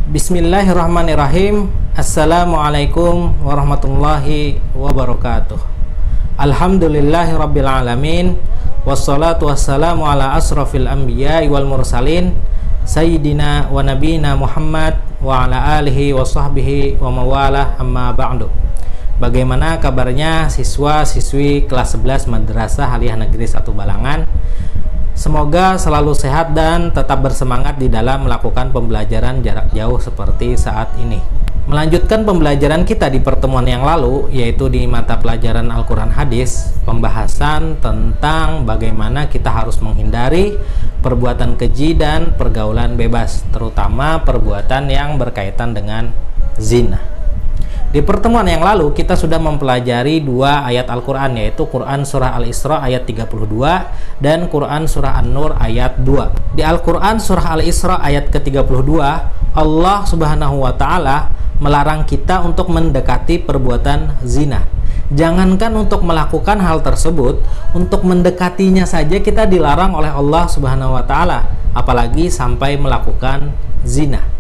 Bismillahirrahmanirrahim. Assalamualaikum warahmatullahi wabarakatuh. Alhamdulillahirabbil alamin. Wassalatu wassalamu ala asrafil anbiya'i wal mursalin sayyidina wa nabiyina Muhammad wa ala alihi wa sahbihi wa mawalah, amma ba'du. Bagaimana kabarnya siswa-siswi kelas 11 Madrasah Aliyah Negeri 1 Balangan? Semoga selalu sehat dan tetap bersemangat di dalam melakukan pembelajaran jarak jauh seperti saat ini. Melanjutkan pembelajaran kita di pertemuan yang lalu, yaitu di mata pelajaran Al-Quran Hadis, pembahasan tentang bagaimana kita harus menghindari perbuatan keji dan pergaulan bebas, terutama perbuatan yang berkaitan dengan zina. Di pertemuan yang lalu kita sudah mempelajari dua ayat Al-Quran, yaitu Quran Surah Al-Isra ayat 32 dan Quran Surah An-Nur ayat 2. Di Al-Quran Surah Al-Isra ayat ke-32, Allah Subhanahu wa Ta'ala melarang kita untuk mendekati perbuatan zina. Jangankan untuk melakukan hal tersebut, untuk mendekatinya saja kita dilarang oleh Allah Subhanahu wa Ta'ala, apalagi sampai melakukan zina.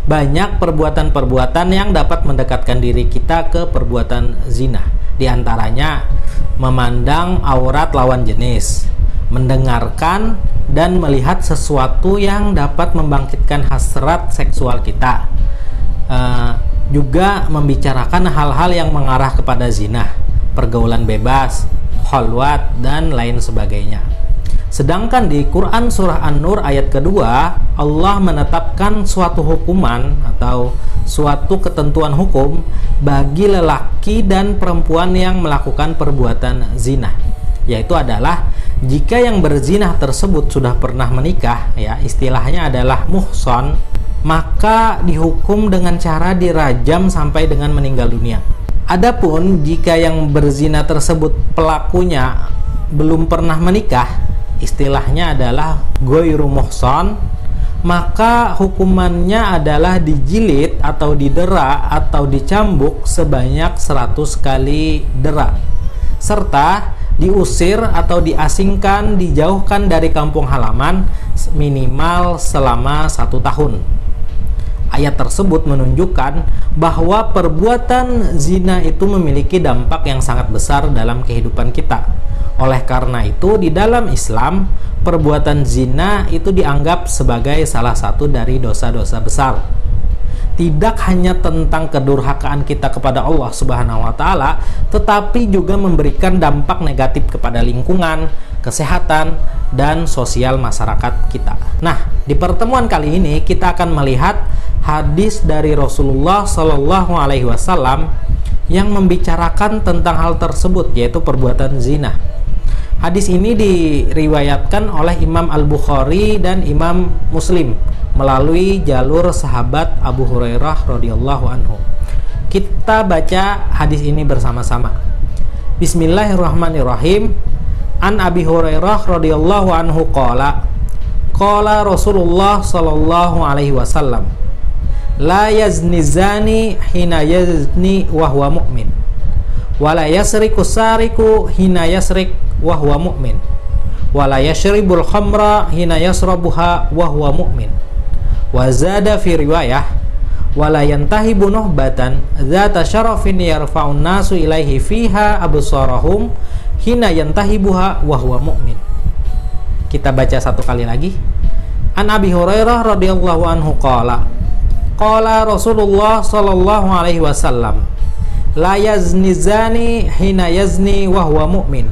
Banyak perbuatan-perbuatan yang dapat mendekatkan diri kita ke perbuatan zina. Di antaranya memandang aurat lawan jenis, mendengarkan dan melihat sesuatu yang dapat membangkitkan hasrat seksual kita, juga membicarakan hal-hal yang mengarah kepada zina, pergaulan bebas, khalwat, dan lain sebagainya. Sedangkan di Quran Surah An-Nur ayat kedua, Allah menetapkan suatu hukuman atau suatu ketentuan hukum bagi lelaki dan perempuan yang melakukan perbuatan zina, yaitu adalah jika yang berzina tersebut sudah pernah menikah, ya istilahnya adalah muhson, maka dihukum dengan cara dirajam sampai dengan meninggal dunia. Adapun jika yang berzina tersebut pelakunya belum pernah menikah, istilahnya adalah ghairu muhson, maka hukumannya adalah dijilid atau didera atau dicambuk sebanyak 100 kali dera, serta diusir atau diasingkan, dijauhkan dari kampung halaman minimal selama 1 tahun. Ayat tersebut menunjukkan bahwa perbuatan zina itu memiliki dampak yang sangat besar dalam kehidupan kita. Oleh karena itu, di dalam Islam, perbuatan zina itu dianggap sebagai salah satu dari dosa-dosa besar. Tidak hanya tentang kedurhakaan kita kepada Allah Subhanahu wa Ta'ala, tetapi juga memberikan dampak negatif kepada lingkungan, kesehatan, dan sosial masyarakat kita. Nah, di pertemuan kali ini kita akan melihat hadis dari Rasulullah Shallallahu Alaihi Wasallam yang membicarakan tentang hal tersebut, yaitu perbuatan zina. Hadis ini diriwayatkan oleh Imam Al-Bukhari dan Imam Muslim melalui jalur sahabat Abu Hurairah radhiyallahu anhu. Kita baca hadis ini bersama-sama. Bismillahirrahmanirrahim. An Abi Hurairah radhiyallahu anhu qala Rasulullah sallallahu alaihi wasallam, la yazni zani hina yazni wa huwa mu'min, wa la yasriku sariku hina yasrik wa huwa mu'min, wa la yashribul khamra hina yasrabuha wa huwa mu'min. Wa zada fi riwayah, wa la yantahibu nuhbatan dzata syarafin yarfa'un nasu ilaihi fiha absarahum hina yantahibuha wa huwa mu'min. Kita baca satu kali lagi. An Abi Hurairah radhiyallahu anhu qala Rasulullah sallallahu alaihi wasallam, la yazni zani hina yazni wa huwa mu'min,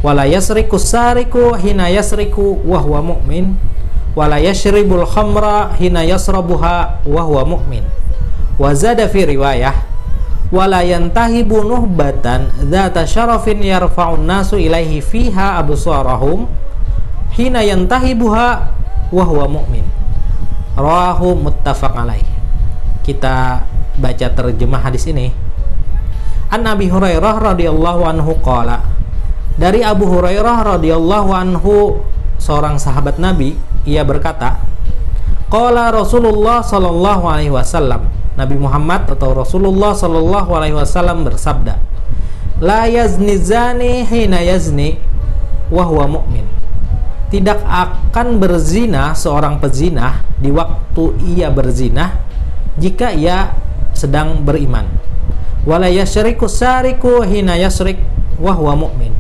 wa la yasriku sariku hina yasriku wa huwa mu'min, wa la yashribul khamra hina yasrabuha wa huwa mu'min. Wa zada fi riwayah, wa la yantahibu nuhbatan dzata syarafin yarfa'un nasu ilaihi fiha absarahum hina yantahibuha wa huwa mu'min. Rawahu muttafaq alaih. Kita baca terjemah hadis ini. An Abi Hurairah radhiyallahu anhu qala, dari Abu Hurairah radhiyallahu anhu, seorang sahabat Nabi, ia berkata, qala Rasulullah sallallahu alaihi wasallam, Nabi Muhammad atau Rasulullah sallallahu alaihi wasallam bersabda, la yazni zani hina yazni wa huwa mu'min. Tidak akan berzina seorang pezina di waktu ia berzina jika ia sedang beriman. Wala yasyriku sariku hina yasrik wa huwa mu'min.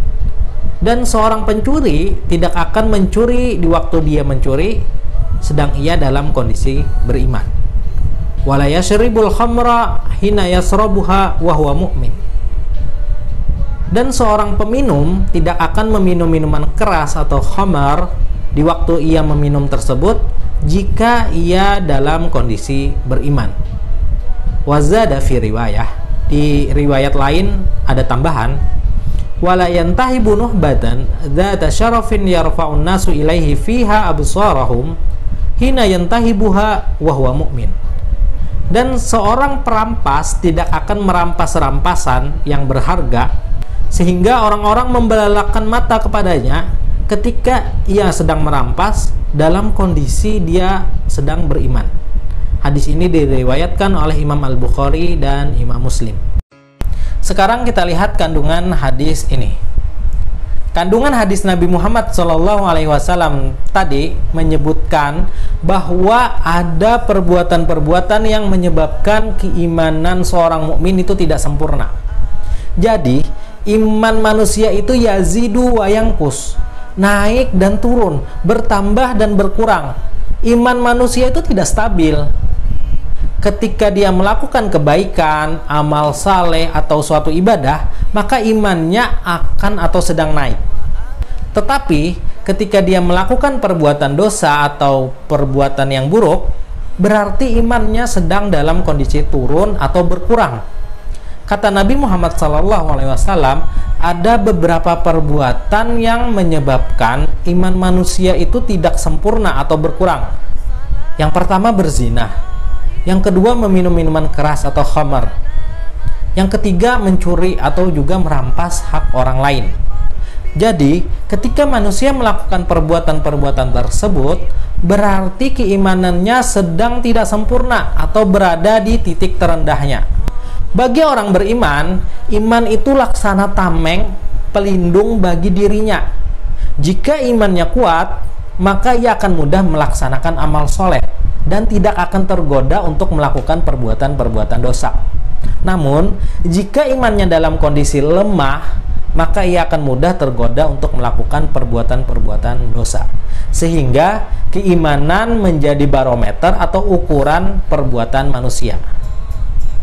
Dan seorang pencuri tidak akan mencuri di waktu dia mencuri sedang ia dalam kondisi beriman. Wala yashribul khamra hina yasrabuha wa huwa mu'min. Dan seorang peminum tidak akan meminum minuman keras atau khamar di waktu ia meminum tersebut jika ia dalam kondisi beriman. Wazada fi riwayah, di riwayat lain ada tambahan, wala yantahibu nuhbatan dzata syarafin yarfa'un nasu ilaihi fiha absarahum hina yantahibuha wa huwa mu'min. Dan seorang perampas tidak akan merampas rampasan yang berharga sehingga orang-orang membelalakkan mata kepadanya ketika ia sedang merampas dalam kondisi dia sedang beriman. Hadis ini diriwayatkan oleh Imam Al-Bukhari dan Imam Muslim. Sekarang kita lihat kandungan hadis ini. Kandungan hadis Nabi Muhammad SAW tadi menyebutkan bahwa ada perbuatan-perbuatan yang menyebabkan keimanan seorang mukmin itu tidak sempurna. Jadi, iman manusia itu yazidu wa yanqus, naik dan turun, bertambah dan berkurang. Iman manusia itu tidak stabil. Ketika dia melakukan kebaikan, amal saleh atau suatu ibadah, maka imannya akan atau sedang naik. Tetapi ketika dia melakukan perbuatan dosa atau perbuatan yang buruk, berarti imannya sedang dalam kondisi turun atau berkurang. Kata Nabi Muhammad SAW, ada beberapa perbuatan yang menyebabkan iman manusia itu tidak sempurna atau berkurang. Yang pertama berzina. Yang kedua meminum minuman keras atau khamar. Yang ketiga mencuri atau juga merampas hak orang lain. Jadi, ketika manusia melakukan perbuatan-perbuatan tersebut, berarti keimanannya sedang tidak sempurna atau berada di titik terendahnya. Bagi orang beriman, iman itu laksana tameng, pelindung bagi dirinya. Jika imannya kuat, maka ia akan mudah melaksanakan amal soleh dan tidak akan tergoda untuk melakukan perbuatan-perbuatan dosa. Namun, jika imannya dalam kondisi lemah, maka ia akan mudah tergoda untuk melakukan perbuatan-perbuatan dosa. Sehingga keimanan menjadi barometer atau ukuran perbuatan manusia.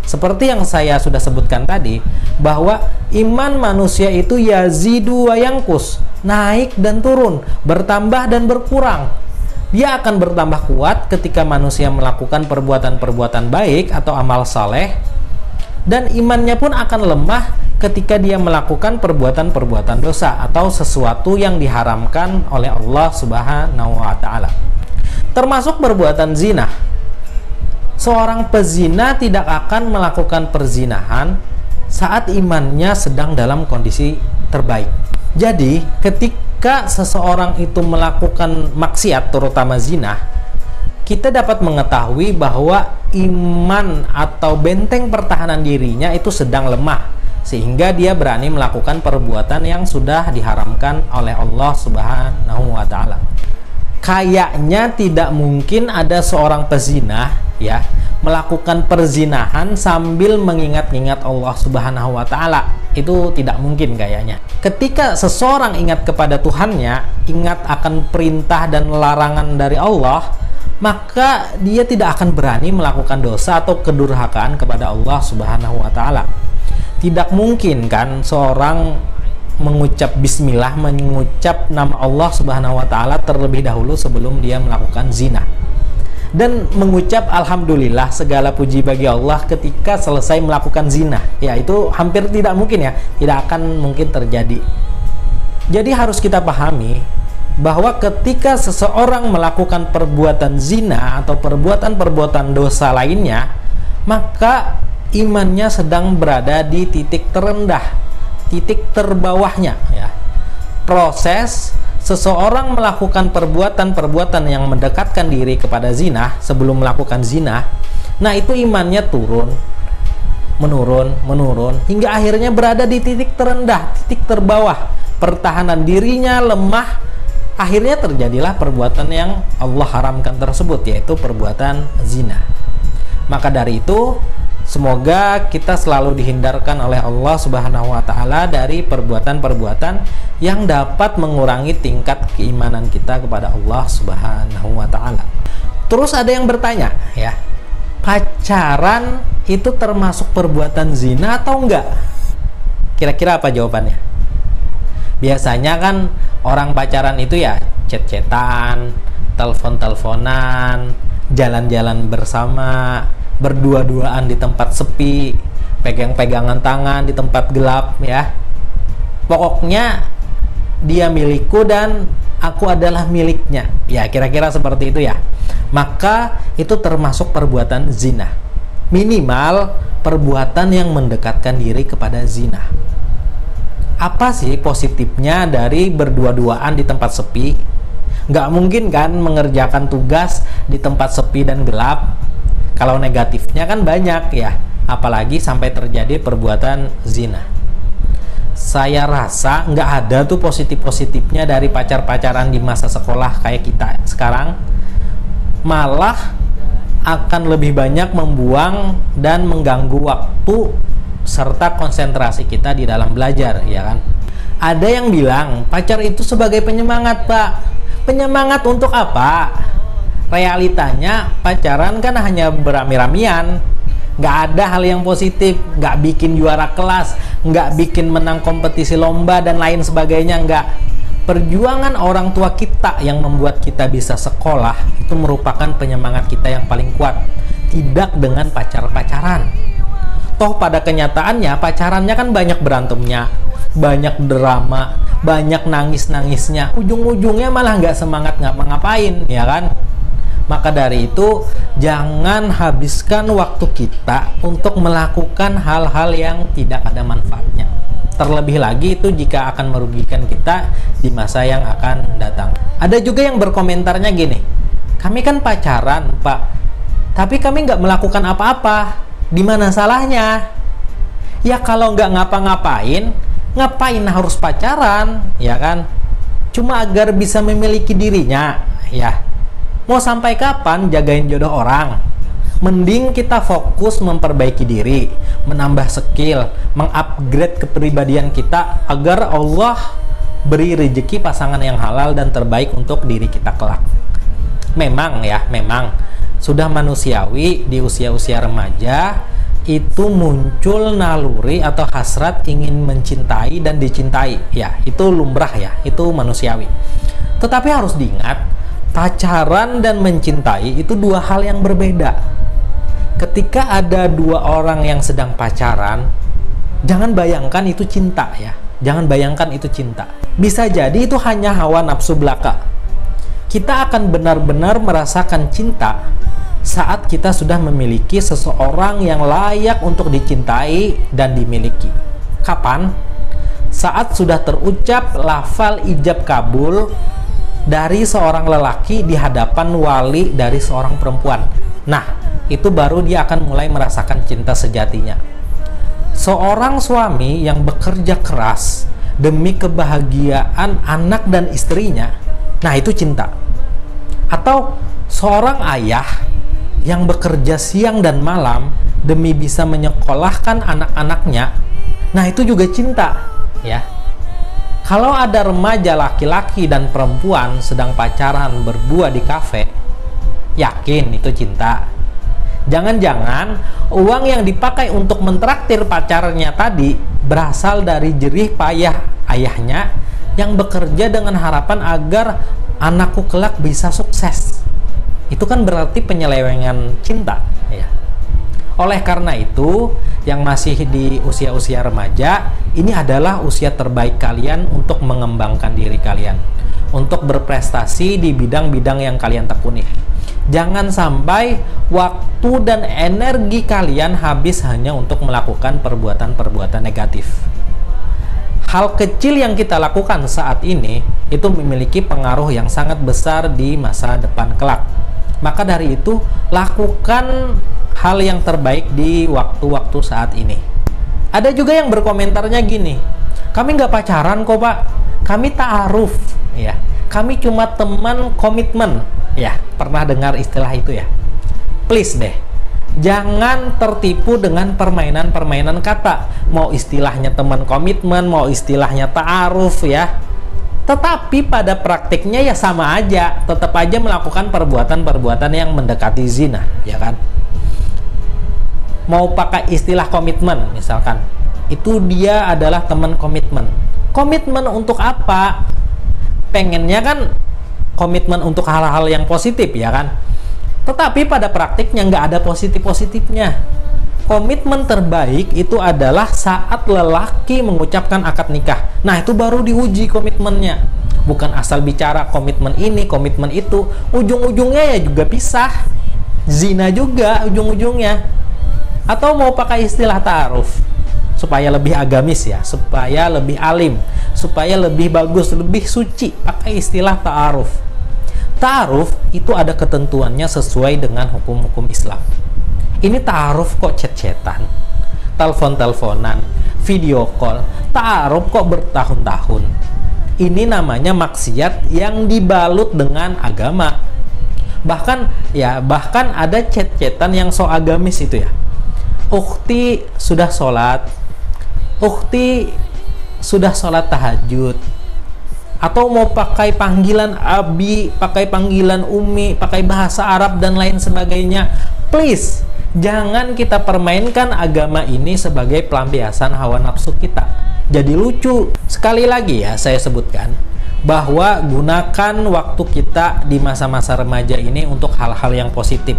Seperti yang saya sudah sebutkan tadi, bahwa iman manusia itu yazidu wa yanqus, naik dan turun, bertambah dan berkurang. Dia akan bertambah kuat ketika manusia melakukan perbuatan-perbuatan baik atau amal saleh, dan imannya pun akan lemah ketika dia melakukan perbuatan-perbuatan dosa atau sesuatu yang diharamkan oleh Allah Subhanahu wa Ta'ala. Termasuk perbuatan zina. Seorang pezina tidak akan melakukan perzinahan saat imannya sedang dalam kondisi terbaik. Jadi, ketika seseorang itu melakukan maksiat, terutama zina, kita dapat mengetahui bahwa iman atau benteng pertahanan dirinya itu sedang lemah, sehingga dia berani melakukan perbuatan yang sudah diharamkan oleh Allah Subhanahu wa Ta'ala. Kayaknya tidak mungkin ada seorang pezina ya melakukan perzinahan sambil mengingat-ingat Allah Subhanahu wa Ta'ala. Itu tidak mungkin kayaknya. Ketika seseorang ingat kepada Tuhannya, ingat akan perintah dan larangan dari Allah, maka dia tidak akan berani melakukan dosa atau kedurhakaan kepada Allah Subhanahu wa Ta'ala. Tidak mungkin kan seorang mengucap bismillah, mengucap nama Allah Subhanahu wa Ta'ala terlebih dahulu sebelum dia melakukan zina, dan mengucap alhamdulillah, segala puji bagi Allah ketika selesai melakukan zina. Ya, itu hampir tidak mungkin ya, tidak akan mungkin terjadi. Jadi harus kita pahami bahwa ketika seseorang melakukan perbuatan zina atau perbuatan-perbuatan dosa lainnya, maka imannya sedang berada di titik terendah, titik terbawahnya ya. Proses seseorang melakukan perbuatan-perbuatan yang mendekatkan diri kepada zina sebelum melakukan zina, nah itu imannya turun, menurun hingga akhirnya berada di titik terendah, titik terbawah. Pertahanan dirinya lemah, akhirnya terjadilah perbuatan yang Allah haramkan tersebut, yaitu perbuatan zina. Maka dari itu, semoga kita selalu dihindarkan oleh Allah Subhanahu wa taala dari perbuatan-perbuatan yang dapat mengurangi tingkat keimanan kita kepada Allah Subhanahu wa taala. Terus ada yang bertanya, ya, pacaran itu termasuk perbuatan zina atau enggak? Kira-kira apa jawabannya? Biasanya kan orang pacaran itu ya chat-chatan, telepon-teleponan, jalan-jalan bersama, berdua-duaan di tempat sepi, pegang-pegangan tangan di tempat gelap, ya. Pokoknya dia milikku dan aku adalah miliknya. Ya, kira-kira seperti itu ya. Maka itu termasuk perbuatan zina. Minimal perbuatan yang mendekatkan diri kepada zina. Apa sih positifnya dari berdua-duaan di tempat sepi? Nggak mungkin kan mengerjakan tugas di tempat sepi dan gelap. Kalau negatifnya kan banyak ya, apalagi sampai terjadi perbuatan zina. Saya rasa nggak ada tuh positif-positifnya dari pacar-pacaran di masa sekolah kayak kita sekarang. Malah akan lebih banyak membuang dan mengganggu waktu serta konsentrasi kita di dalam belajar, ya kan? Ada yang bilang pacar itu sebagai penyemangat, Pak. Penyemangat untuk apa? Realitanya pacaran kan hanya berami-ramian, nggak ada hal yang positif, nggak bikin juara kelas, nggak bikin menang kompetisi lomba dan lain sebagainya, nggak. Perjuangan orang tua kita yang membuat kita bisa sekolah itu merupakan penyemangat kita yang paling kuat, tidak dengan pacar-pacaran. Toh pada kenyataannya pacarannya kan banyak berantemnya, banyak drama, banyak nangis-nangisnya, ujung-ujungnya malah nggak semangat ngapa-ngapain, ya kan? Maka dari itu jangan habiskan waktu kita untuk melakukan hal-hal yang tidak ada manfaatnya. Terlebih lagi itu jika akan merugikan kita di masa yang akan datang. Ada juga yang berkomentarnya gini, kami kan pacaran, Pak, tapi kami nggak melakukan apa-apa. Di mana salahnya? Ya kalau nggak ngapa-ngapain, ngapain harus pacaran, ya kan? Cuma agar bisa memiliki dirinya, ya. Mau sampai kapan jagain jodoh orang? Mending kita fokus memperbaiki diri, menambah skill, mengupgrade kepribadian kita agar Allah beri rezeki pasangan yang halal dan terbaik untuk diri kita kelak. Memang ya, memang sudah manusiawi di usia-usia remaja itu muncul naluri atau hasrat ingin mencintai dan dicintai. Ya, itu lumrah ya, itu manusiawi. Tetapi harus diingat, pacaran dan mencintai itu dua hal yang berbeda. Ketika ada dua orang yang sedang pacaran, jangan bayangkan itu cinta ya. Jangan bayangkan itu cinta. Bisa jadi itu hanya hawa nafsu belaka. Kita akan benar-benar merasakan cinta saat kita sudah memiliki seseorang yang layak untuk dicintai dan dimiliki. Kapan? Saat sudah terucap lafal ijab kabul dari seorang lelaki di hadapan wali dari seorang perempuan. Nah, itu baru dia akan mulai merasakan cinta sejatinya. Seorang suami yang bekerja keras demi kebahagiaan anak dan istrinya, nah itu cinta. Atau seorang ayah yang bekerja siang dan malam demi bisa menyekolahkan anak-anaknya, nah itu juga cinta, ya. Kalau ada remaja laki-laki dan perempuan sedang pacaran berdua di kafe, yakin itu cinta. Jangan-jangan uang yang dipakai untuk mentraktir pacarnya tadi berasal dari jerih payah ayahnya yang bekerja dengan harapan agar anakku kelak bisa sukses. Itu kan berarti penyelewengan cinta, ya. Oleh karena itu, yang masih di usia-usia remaja, ini adalah usia terbaik kalian untuk mengembangkan diri kalian, untuk berprestasi di bidang-bidang yang kalian tekuni. Jangan sampai waktu dan energi kalian habis hanya untuk melakukan perbuatan-perbuatan negatif. Hal kecil yang kita lakukan saat ini itu memiliki pengaruh yang sangat besar di masa depan kelak. Maka dari itu, lakukan hal yang terbaik di waktu-waktu saat ini. Ada juga yang berkomentarnya gini, kami nggak pacaran kok, Pak, kami ta'aruf, ya, kami cuma teman komitmen. Ya, pernah dengar istilah itu ya? Please deh, Jangan tertipu dengan permainan-permainan kata. Mau istilahnya teman komitmen, mau istilahnya ta'aruf ya. Tetapi pada praktiknya ya sama aja, tetap aja melakukan perbuatan-perbuatan yang mendekati zina, ya kan? Mau pakai istilah komitmen misalkan, itu dia adalah teman komitmen. Komitmen untuk apa? Pengennya kan komitmen untuk hal-hal yang positif, ya kan? Tetapi pada praktiknya nggak ada positif-positifnya. Komitmen terbaik itu adalah saat lelaki mengucapkan akad nikah. Nah, itu baru diuji komitmennya. Bukan asal bicara komitmen ini, komitmen itu. Ujung-ujungnya ya juga pisah. Zina juga ujung-ujungnya. Atau mau pakai istilah ta'aruf supaya lebih agamis ya, supaya lebih alim, supaya lebih bagus, lebih suci, pakai istilah ta'aruf. Ta'aruf itu ada ketentuannya sesuai dengan hukum-hukum Islam. Ini ta'aruf kok chat-chatan, telepon-teleponan, video call, ta'aruf kok bertahun-tahun. Ini namanya maksiat yang dibalut dengan agama. Bahkan ada chat-chatan yang so agamis itu ya. Ukhti sudah sholat, ukhti sudah sholat tahajud, atau mau pakai panggilan abi, pakai panggilan umi, pakai bahasa Arab dan lain sebagainya. Please, jangan kita permainkan agama ini sebagai pelampiasan hawa nafsu kita. Jadi lucu. Sekali lagi ya, saya sebutkan bahwa gunakan waktu kita di masa-masa remaja ini untuk hal-hal yang positif.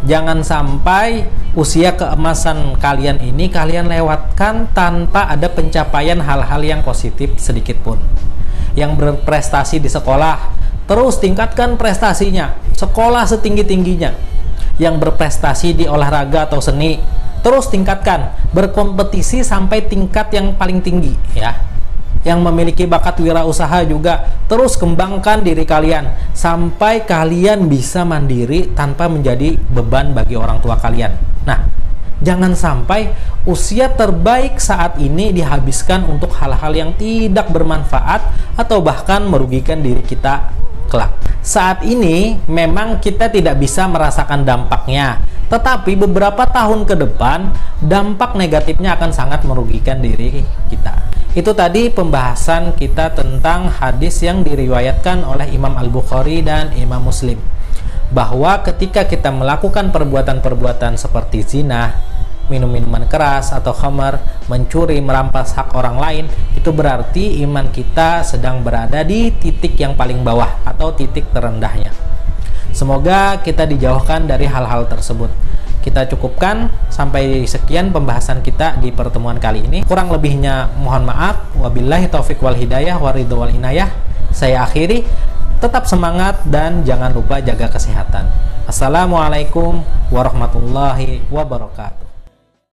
Jangan sampai usia keemasan kalian ini kalian lewatkan tanpa ada pencapaian hal-hal yang positif sedikit pun. Yang berprestasi di sekolah, terus tingkatkan prestasinya. Sekolah setinggi-tingginya. Yang berprestasi di olahraga atau seni, terus tingkatkan. Berkompetisi sampai tingkat yang paling tinggi ya. Yang memiliki bakat wirausaha juga, terus kembangkan diri kalian sampai kalian bisa mandiri tanpa menjadi beban bagi orang tua kalian. Nah, jangan sampai usia terbaik saat ini dihabiskan untuk hal-hal yang tidak bermanfaat atau bahkan merugikan diri kita kelak. Saat ini memang kita tidak bisa merasakan dampaknya, tetapi beberapa tahun ke depan dampak negatifnya akan sangat merugikan diri kita. Itu tadi pembahasan kita tentang hadis yang diriwayatkan oleh Imam Al-Bukhari dan Imam Muslim, bahwa ketika kita melakukan perbuatan-perbuatan seperti zina, minum minuman keras atau khamar, mencuri, merampas hak orang lain, itu berarti iman kita sedang berada di titik yang paling bawah atau titik terendahnya. Semoga kita dijauhkan dari hal-hal tersebut. Kita cukupkan sampai sekian pembahasan kita di pertemuan kali ini. Kurang lebihnya mohon maaf. Wabillahi taufiq wal hidayah waridho wal inayah. Saya akhiri. Tetap semangat dan jangan lupa jaga kesehatan. Assalamualaikum warahmatullahi wabarakatuh.